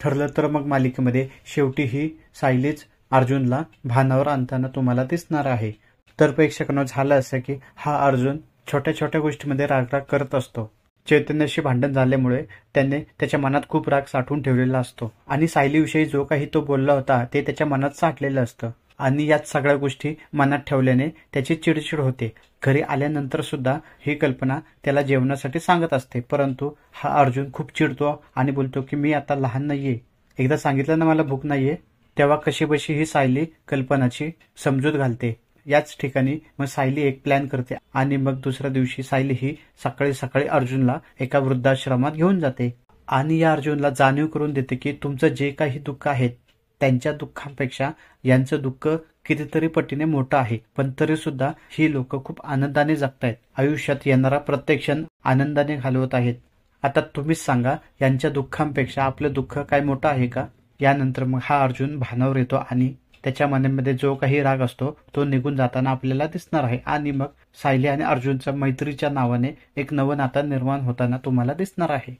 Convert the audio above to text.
ठरलं तर मग मालिकेमध्ये शेवटी ही सायलीच अर्जुनला भानावर आणताना तुम्हाला दिसणार आहे। तर प्रेक्षकांनो, झालं असं की हा अर्जुन छोट्या छोट्या गोष्टीमध्ये राग करत असतो। चैतन्याशी भांडण झाल्यामुळे त्याने त्याच्या मनात खूप राग साठवून ठेवलेला असतो आणि सायलीविषयी जो काही तो बोलला होता ते त्याच्या मनात साठलेलं असतं आणि याच सगळ्या गोष्टी मनात ठेवल्याने त्याची चिडचिड होते। घरी आल्यानंतर सुद्धा ही कल्पना त्याला जेवणासाठी सांगत असते, परंतु हा अर्जुन खूप चिडतो आणि बोलतो की मी आता लहान नाहीये, एकदा सांगितलं ना मला भूक नाहीये। तेव्हा कशीबशी ही सायली कल्पनाची समजूत घालते। याच ठिकाणी मग सायली एक प्लॅन करते आणि मग दुसऱ्या दिवशी सायली ही सकाळी सकाळी अर्जुनला एका वृद्धाश्रमात घेऊन जाते आणि या अर्जुनला जाणीव करून देते की तुमचं जे काही दुःख आहे त्यांच्या दुःखापेक्षा यांचं दुःख कितीतरी पटीने मोठं आहे, पण तरी सुद्धा ही लोक खूप आनंदाने जगतायत, आयुष्यात येणारा प्रत्येक क्षण आनंदाने घालवत आहेत। आता तुम्हीच सांगा, यांच्या दुःखांपेक्षा आपलं दुःख काय मोठं आहे का? यानंतर मग हा अर्जुन भानावर येतो आणि त्याच्या मनामध्ये जो काही राग असतो तो निघून जाताना आपल्याला दिसणार आहे आणि मग सायली आणि अर्जुनच्या मैत्रीच्या नावाने एक नवं नातं निर्माण होताना तुम्हाला दिसणार आहे।